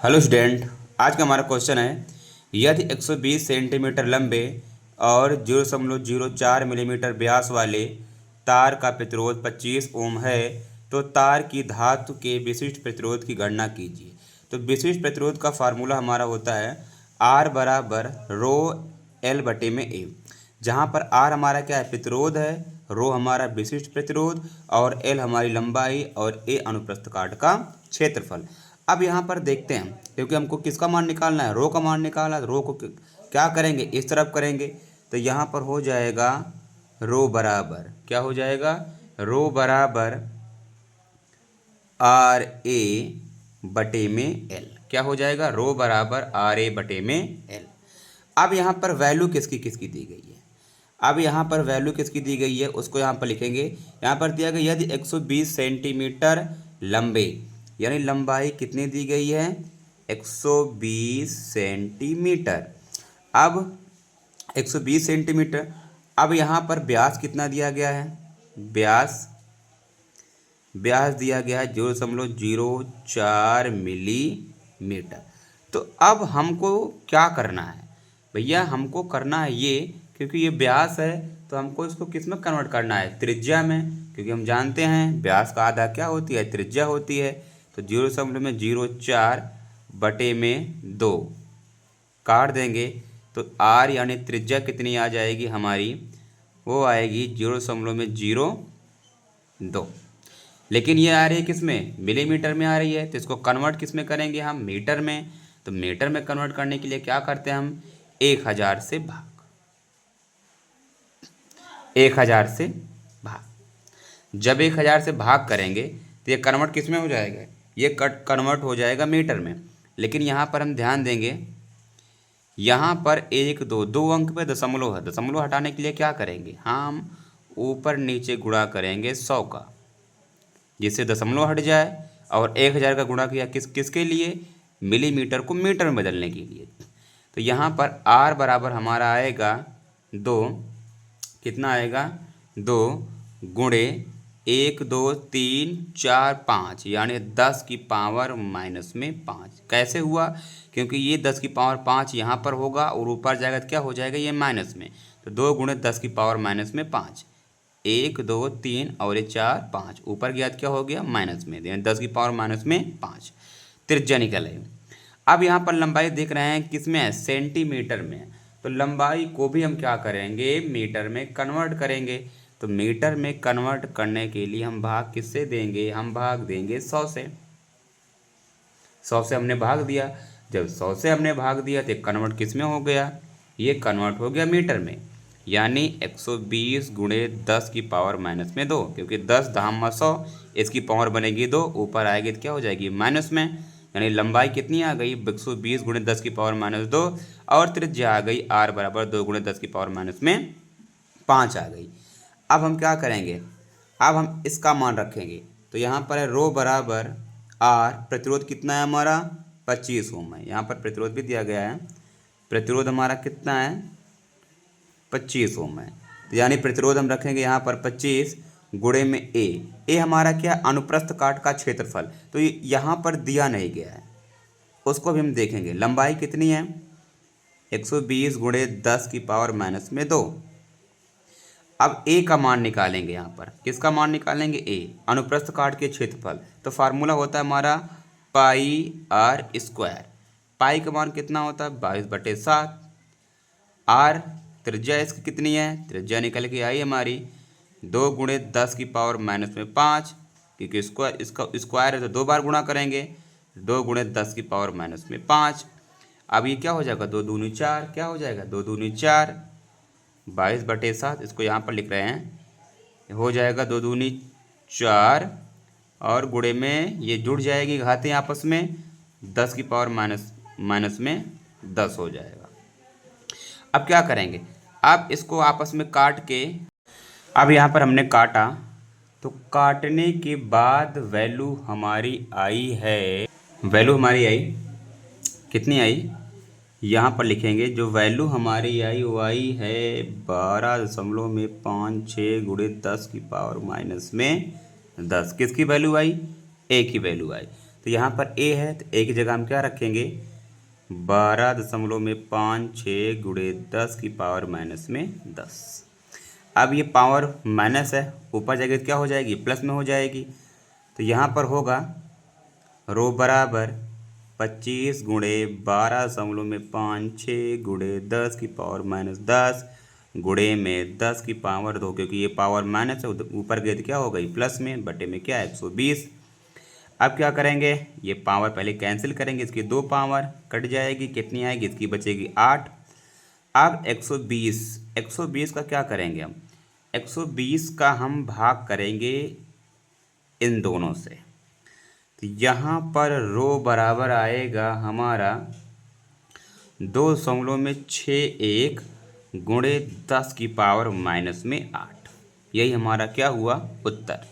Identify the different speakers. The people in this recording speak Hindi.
Speaker 1: Hello student. आज का हमारा क्वेश्चन है, यदि 120 सेंटीमीटर लंबे और 0.04 मिलीमीटर व्यास वाले तार का प्रतिरोध 25 ओम है तो तार की धातु के विशिष्ट प्रतिरोध की गणना कीजिए। तो विशिष्ट प्रतिरोध का फार्मूला हमारा होता है R बराबर रो एल बटे में ए, जहाँ पर R हमारा क्या है, प्रतिरोध है, रो हमारा विशिष्ट प्रतिरोध और एल हमारी लंबाई और ए अनुप्रस्थ काट का क्षेत्रफल। अब यहाँ पर देखते हैं, क्योंकि हमको किसका मान निकालना है, रो का मान निकालना है। रो को क्या करेंगे, इस तरफ करेंगे तो यहाँ पर हो जाएगा रो बराबर, क्या हो जाएगा, रो बराबर आर ए बटे में एल। क्या हो जाएगा, रो बराबर आर ए बटे में एल। अब यहाँ पर वैल्यू किसकी किसकी दी गई है, अब यहाँ पर वैल्यू किसकी दी गई है उसको यहाँ पर लिखेंगे। यहाँ पर दिया गया यदि 120 सेंटीमीटर लंबे, यानी लंबाई कितनी दी गई है, 120 सेंटीमीटर। अब 120 सेंटीमीटर, अब यहाँ पर व्यास कितना दिया गया है, व्यास व्यास दिया गया है 0.04 मिलीमीटर। तो अब हमको क्या करना है भैया, हमको करना है ये, क्योंकि ये व्यास है तो हमको इसको किस में कन्वर्ट करना है, त्रिज्या में, क्योंकि हम जानते हैं व्यास का आधा क्या होती है, त्रिज्या होती है। तो 0.04 बटे में 2 काट देंगे तो आर यानी त्रिज्या कितनी आ जाएगी हमारी, वो आएगी 0.02। लेकिन ये आ रही है किस में, मिलीमीटर में आ रही है, तो इसको कन्वर्ट किस में करेंगे हम, मीटर में। तो मीटर में कन्वर्ट करने के लिए क्या करते हैं हम, 1000 से भाग, 1000 से भाग। जब 1000 से भाग करेंगे तो ये कन्वर्ट किस में हो जाएगा, ये कन्वर्ट हो जाएगा मीटर में। लेकिन यहाँ पर हम ध्यान देंगे, यहाँ पर 1 2 2 अंक पे दशमलव है, दशमलव हटाने के लिए क्या करेंगे, हम ऊपर नीचे गुणा करेंगे 100 का, जिससे दशमलव हट जाए, और 1000 का गुणा किया किसके लिए, मिलीमीटर को मीटर में बदलने के लिए। तो यहाँ पर R बराबर हमारा आएगा 2, कितना आएगा, 2 गुणे 1 2 3 4 5, यानी 10 की पावर माइनस में 5। कैसे हुआ, क्योंकि ये 10 की पावर 5 यहाँ पर होगा और ऊपर जाएगा तो क्या हो जाएगा, ये माइनस में। तो 2 गुणे 10 की पावर माइनस में 5, 1 2 3 और ये 4 5, ऊपर गया तो क्या हो गया, माइनस में, यानी 10 की पावर माइनस में 5 त्रिज्या निकल आई। अब यहाँ पर लंबाई देख रहे हैं किस में है, सेंटीमीटर में। तो लंबाई को भी हम क्या करेंगे, मीटर में कन्वर्ट करेंगे। तो मीटर में कन्वर्ट करने के लिए हम भाग किससे देंगे, हम भाग देंगे 100 से। 100 से हमने भाग दिया, जब 100 से हमने भाग दिया तो कन्वर्ट किस में हो गया, ये कन्वर्ट हो गया मीटर में, यानी 120 गुणे 10 की पावर माइनस में 2, क्योंकि 10 धाम 100, इसकी पावर बनेगी 2, ऊपर आएगी तो क्या हो जाएगी, माइनस में। यानी लंबाई कितनी आ गई, 120 गुणे 10 की पावर माइनस 2, और त्रिज्या आ गई R बराबर 2 गुणे 10 की पावर माइनस में 5 आ गई। अब हम क्या करेंगे, अब हम इसका मान रखेंगे। तो यहाँ पर है रो बराबर R, प्रतिरोध कितना है हमारा, 25 ओम है। यहाँ पर प्रतिरोध भी दिया गया है, प्रतिरोध हमारा कितना है, 25 ओम है। तो यानी प्रतिरोध हम रखेंगे यहाँ पर 25 गुणे में ए हमारा क्या, अनुप्रस्थ काट का क्षेत्रफल। तो यहाँ पर दिया नहीं गया है, उसको भी हम देखेंगे। लंबाई कितनी है, 120 गुणे 10 की पावर माइनस में 2। अब ए का मान निकालेंगे, यहाँ पर किसका मान निकालेंगे, ए अनुप्रस्थ काट के क्षेत्रफल। तो फार्मूला होता है हमारा पाई आर स्क्वायर। पाई का मान कितना होता है, 22/7। आर त्रिज्या इसकी कितनी है, त्रिज्या निकल के आई हमारी 2 गुणे 10 की पावर माइनस में 5, क्योंकि स्क्वायर, इसका स्क्वायर है तो 2 बार गुणा करेंगे, 2 गुणे 10 की पावर माइनस में 5। अब ये क्या हो जाएगा, 2 दूनी 4, क्या हो जाएगा, 2 दूनी 4, 22/7, इसको यहाँ पर लिख रहे हैं, हो जाएगा 2 दूनी 4, और गुणे में ये जुड़ जाएगी घातें आपस में, 10 की पावर माइनस में 10 हो जाएगा। अब क्या करेंगे, अब इसको आपस में काट के, अब यहाँ पर हमने काटा, तो काटने के बाद वैल्यू हमारी आई है, वैल्यू हमारी आई कितनी आई, यहाँ पर लिखेंगे, जो वैल्यू हमारी आई वो आई है 12.56 गुणे 10 की पावर माइनस में 10। किसकी वैल्यू आई, ए की वैल्यू आई। तो यहाँ पर ए है तो ए की जगह हम क्या रखेंगे 12.56 गुणे 10 की पावर माइनस में 10। अब ये पावर माइनस है, ऊपर जाएगी तो क्या हो जाएगी प्लस में हो जाएगी। तो यहाँ पर होगा रो बराबर 25 गुणे 12.56 गुणे 10 की पावर माइनस 10 गुणे में 10 की पावर 2, क्योंकि ये पावर माइनस है ऊपर गई तो क्या हो गई प्लस में, बटे में क्या है 120। अब क्या करेंगे, ये पावर पहले कैंसिल करेंगे, इसकी 2 पावर कट जाएगी, कितनी आएगी इसकी बचेगी 8। अब 120 का क्या करेंगे हम, 120 का हम भाग करेंगे इन दोनों से। तो यहाँ पर रो बराबर आएगा हमारा 2.61 गुणे 10 की पावर माइनस में 8। यही हमारा क्या हुआ उत्तर।